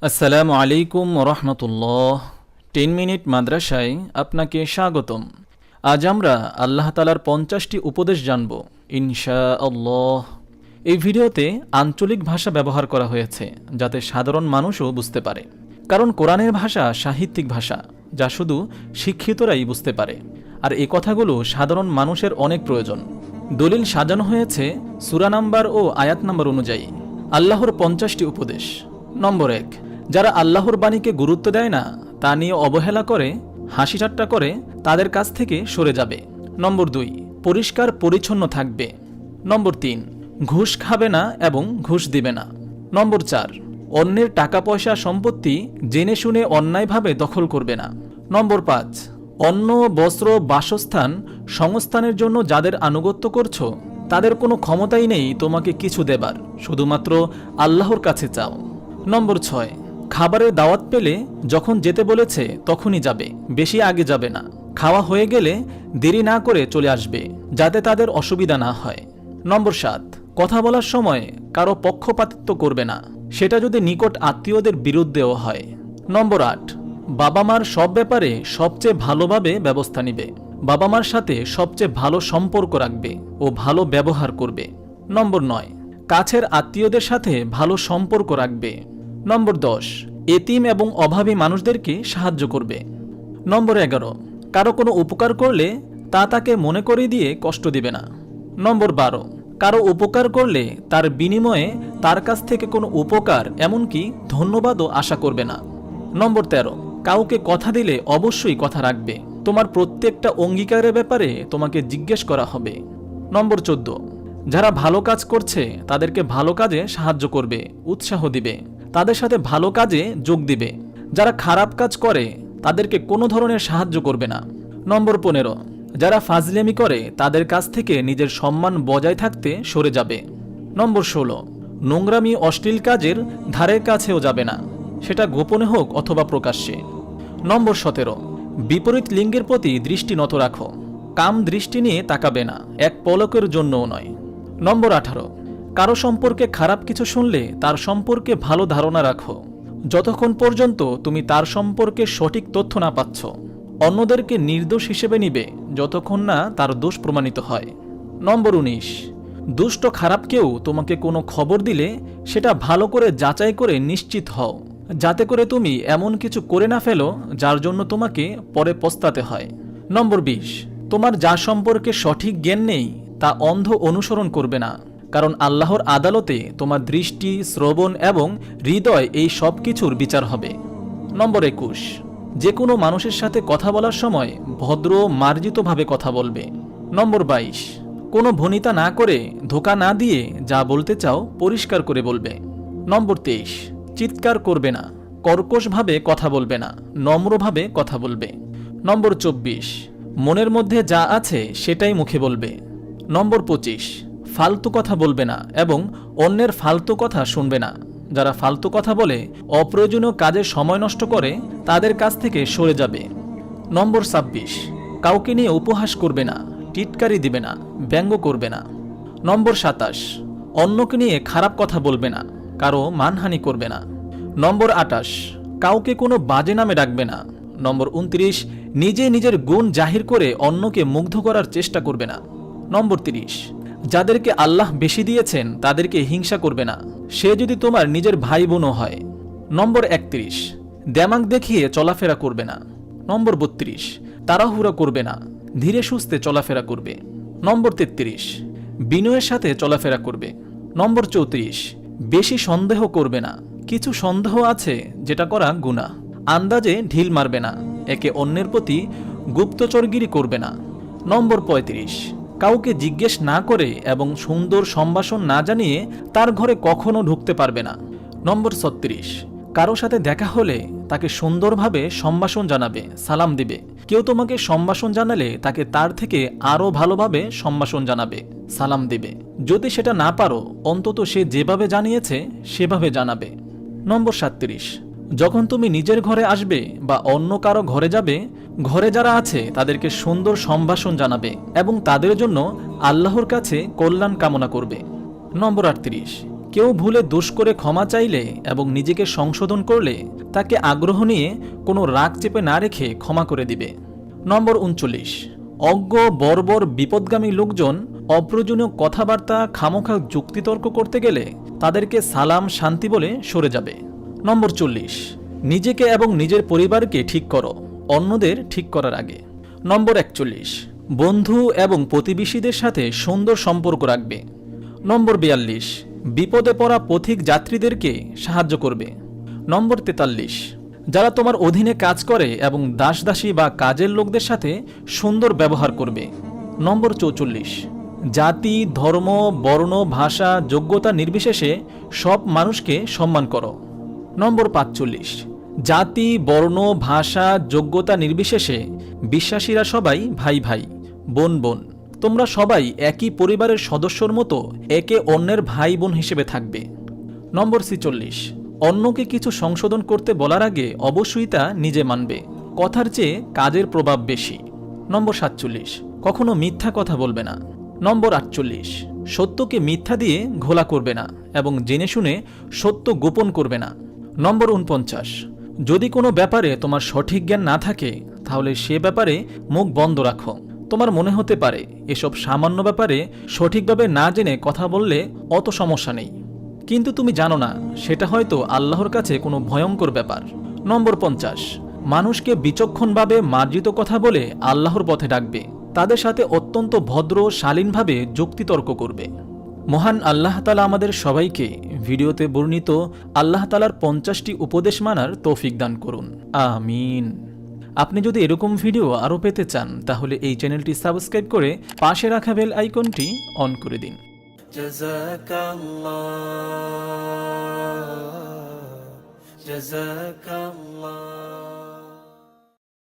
আসসালামু আলাইকুম রহমতুল্লাহ। 10 মিনিট মাদ্রাসায় আপনাকে স্বাগতম। আজ আমরা আল্লাহ তাআলার 50টি উপদেশ জানব ইনশাআল্লাহ। এই ভিডিওতে আঞ্চলিক ভাষা ব্যবহার করা হয়েছে যাতে সাধারণ মানুষও বুঝতে পারে, কারণ কোরআনের ভাষা সাহিত্যিক ভাষা যা শুধু শিক্ষিতরাই বুঝতে পারে, আর এই কথাগুলো সাধারণ মানুষের অনেক প্রয়োজন। দলিল সাজানো হয়েছে সূরা নাম্বার ও আয়াত নাম্বার অনুযায়ী। আল্লাহর 50টি উপদেশ। নম্বর 1, যারা আল্লাহর বাণীকে গুরুত্ব দেয় না, তা নিয়ে অবহেলা করে, হাসি ঠাট্টা করে, তাদের কাছ থেকে সরে যাবে। নম্বর 2, পরিষ্কার পরিচ্ছন্ন থাকবে। নম্বর 3, ঘুষ খাবে না এবং ঘুষ দিবে না। নম্বর 4, অন্যের টাকা পয়সা সম্পত্তি জেনে শুনে অন্যায়ভাবে দখল করবে না। নম্বর 5, অন্ন বস্ত্র বাসস্থান সংস্থানের জন্য যাদের আনুগত্য করছো, তাদের কোনো ক্ষমতাই নেই তোমাকে কিছু দেবার, শুধুমাত্র আল্লাহর কাছে চাও। নম্বর 6, খাবারের দাওয়াত পেলে যখন যেতে বলেছে তখনই যাবে, বেশি আগে যাবে না। খাওয়া হয়ে গেলে দেরি না করে চলে আসবে, যাতে তাদের অসুবিধা না হয়। নম্বর 7, কথা বলার সময় কারো পক্ষপাতিত্ব করবে না, সেটা যদি নিকট আত্মীয়দের বিরুদ্ধেও হয়। নম্বর 8, বাবা মার সব ব্যাপারে সবচেয়ে ভালোভাবে ব্যবস্থা নিবে, বাবা মার সাথে সবচেয়ে ভালো সম্পর্ক রাখবে ও ভালো ব্যবহার করবে। নম্বর 9, কাছের আত্মীয়দের সাথে ভালো সম্পর্ক রাখবে। নম্বর 10, এতিম এবং অভাবী মানুষদেরকে সাহায্য করবে। নম্বর 11, কারো কোনো উপকার করলে তা তাকে মনে করিয়ে দিয়ে কষ্ট দিবে না। নম্বর 12, কারো উপকার করলে তার বিনিময়ে তার কাছ থেকে কোনো উপকার এমনকি ধন্যবাদও আশা করবে না। নম্বর 13, কাউকে কথা দিলে অবশ্যই কথা রাখবে, তোমার প্রত্যেকটা অঙ্গীকারের ব্যাপারে তোমাকে জিজ্ঞেস করা হবে। নম্বর 14, যারা ভালো কাজ করছে তাদেরকে ভালো কাজে সাহায্য করবে, উৎসাহ দিবে, তাদের সাথে ভালো কাজে যোগ দিবে। যারা খারাপ কাজ করে তাদেরকে কোনো ধরনের সাহায্য করবে না। নম্বর 15, যারা ফাজলেমি করে তাদের কাছ থেকে নিজের সম্মান বজায় থাকতে সরে যাবে। নম্বর 16, নোংরামি অশ্লীল কাজের ধারের কাছেও যাবে না, সেটা গোপনে হোক অথবা প্রকাশ্যে। নম্বর 17, বিপরীত লিঙ্গের প্রতি দৃষ্টি নত রাখো, কাম দৃষ্টি নিয়ে তাকাবে না, এক পলকের জন্যও নয়। নম্বর 18, কারো সম্পর্কে খারাপ কিছু শুনলে তার সম্পর্কে ভালো ধারণা রাখো, যতক্ষণ পর্যন্ত তুমি তার সম্পর্কে সঠিক তথ্য না পাচ্ছ। অন্যদেরকে নির্দোষ হিসেবে নিবে যতক্ষণ না তার দোষ প্রমাণিত হয়। নম্বর 19, দুষ্ট খারাপ কেউ তোমাকে কোনো খবর দিলে সেটা ভালো করে যাচাই করে নিশ্চিত হও, যাতে করে তুমি এমন কিছু করে না ফেলো যার জন্য তোমাকে পরে পস্তাতে হয়। নম্বর 20, তোমার যা সম্পর্কে সঠিক জ্ঞান নেই তা অন্ধ অনুসরণ করবে না, কারণ আল্লাহর আদালতে তোমার দৃষ্টি, শ্রবণ এবং হৃদয় এই সব কিছুর বিচার হবে। নম্বর 21, যে কোনো মানুষের সাথে কথা বলার সময় ভদ্র মার্জিতভাবে কথা বলবে। নম্বর 22, কোনো ভনিতা না করে, ধোঁকা না দিয়ে যা বলতে চাও পরিষ্কার করে বলবে। নম্বর 23, চিৎকার করবে না, কর্কশভাবে কথা বলবে না, নম্রভাবে কথা বলবে। নম্বর 24, মনের মধ্যে যা আছে সেটাই মুখে বলবে। নম্বর 25, ফালতু কথা বলবে না এবং অন্যের ফালতু কথা শুনবে না। যারা ফালতু কথা বলে, অপ্রয়োজনীয় কাজে সময় নষ্ট করে, তাদের কাছ থেকে সরে যাবে। নম্বর 26, কাউকে নিয়ে উপহাস করবে না, টিটকারি দিবে না, ব্যঙ্গ করবে না। নম্বর 27, অন্যকে নিয়ে খারাপ কথা বলবে না, কারো মানহানি করবে না। নম্বর 28, কাউকে কোনো বাজে নামে ডাকবে না। নম্বর 29, নিজে নিজের গুণ জাহির করে অন্যকে মুগ্ধ করার চেষ্টা করবে না। নম্বর 30, যাদেরকে আল্লাহ বেশি দিয়েছেন তাদেরকে হিংসা করবে না, সে যদি তোমার নিজের ভাই বোনও হয়। নম্বর 31, দেমাগ দেখিয়ে চলাফেরা করবে না। নম্বর 32, তাড়াহুড়া করবে না, ধীরে সুস্থে চলাফেরা করবে। নম্বর 33, বিনয়ের সাথে চলাফেরা করবে। নম্বর 34, বেশি সন্দেহ করবে না, কিছু সন্দেহ আছে যেটা করা গুনাহ। আন্দাজে ঢিল মারবে না, একে অন্যের প্রতি গুপ্তচরগিরি করবে না। নম্বর 35, কাউকে জিজ্ঞেস না করে এবং সুন্দর সম্ভাষণ না জানিয়ে তার ঘরে কখনো ঢুকতে পারবে না। নম্বর 36, কারো সাথে দেখা হলে তাকে সুন্দরভাবে সম্ভাষণ জানাবে, সালাম দিবে। কেউ তোমাকে সম্ভাষণ জানালে তাকে তার থেকে আরও ভালোভাবে সম্ভাষণ জানাবে, সালাম দিবে। যদি সেটা না পারো, অন্তত সে যেভাবে জানিয়েছে সেভাবে জানাবে। নম্বর 37, যখন তুমি নিজের ঘরে আসবে বা অন্য কারো ঘরে যাবে, ঘরে যারা আছে তাদেরকে সুন্দর সম্ভাষণ জানাবে এবং তাদের জন্য আল্লাহর কাছে কল্যাণ কামনা করবে। নম্বর 38, কেউ ভুলে দোষ করে ক্ষমা চাইলে এবং নিজেকে সংশোধন করলে তাকে আগ্রহ নিয়ে কোনো রাগ চেপে না রেখে ক্ষমা করে দিবে। নম্বর 39, অজ্ঞ বর্বর বিপদগামী লোকজন অপ্রয়োজনীয় কথাবার্তা খামোখা যুক্তিতর্ক করতে গেলে তাদেরকে সালাম শান্তি বলে সরে যাবে। নম্বর 40, নিজেকে এবং নিজের পরিবারকে ঠিক করো অন্যদের ঠিক করার আগে। নম্বর 41, বন্ধু এবং প্রতিবেশীদের সাথে সুন্দর সম্পর্ক রাখবে। নম্বর 42, বিপদে পড়া পথিক যাত্রীদেরকে সাহায্য করবে। নম্বর 43, যারা তোমার অধীনে কাজ করে এবং দাসদাসী বা কাজের লোকদের সাথে সুন্দর ব্যবহার করবে। নম্বর 44, জাতি ধর্ম বর্ণ ভাষা যোগ্যতা নির্বিশেষে সব মানুষকে সম্মান করো। নম্বর 45, জাতি বর্ণ ভাষা যোগ্যতা নির্বিশেষে বিশ্বাসীরা সবাই ভাই ভাই বোন বোন, তোমরা সবাই একই পরিবারের সদস্যর মতো একে অন্যের ভাই বোন হিসেবে থাকবে। নম্বর 46, অন্যকে কিছু সংশোধন করতে বলার আগে অবশ্যই তা নিজে মানবে, কথার চেয়ে কাজের প্রভাব বেশি। নম্বর 47, কখনো মিথ্যা কথা বলবে না। নম্বর 48, সত্যকে মিথ্যা দিয়ে ঘোলা করবে না এবং জেনে শুনে সত্য গোপন করবে না। নম্বর 49, যদি কোনো ব্যাপারে তোমার সঠিক জ্ঞান না থাকে তাহলে সে ব্যাপারে মুখ বন্ধ রাখো। তোমার মনে হতে পারে এসব সামান্য ব্যাপারে সঠিকভাবে না জেনে কথা বললে অত সমস্যা নেই, কিন্তু তুমি জানো না সেটা হয়তো আল্লাহর কাছে কোনো ভয়ঙ্কর ব্যাপার। নম্বর 50, মানুষকে বিচক্ষণভাবে মার্জিত কথা বলে আল্লাহর পথে ডাকবে, তাদের সাথে অত্যন্ত ভদ্র শালীনভাবে যুক্তিতর্ক করবে। মহান আল্লাহ তাআলা আমাদের সবাইকে ভিডিওতে বর্ণিত আল্লাহ তাআলার 50টি উপদেশ মানার তৌফিক দান করুন, আমিন। আপনি যদি এরকম ভিডিও আরও পেতে চান তাহলে এই চ্যানেলটি সাবস্ক্রাইব করে পাশে রাখা বেল আইকনটি অন করে দিন। জাযাকাল্লাহ।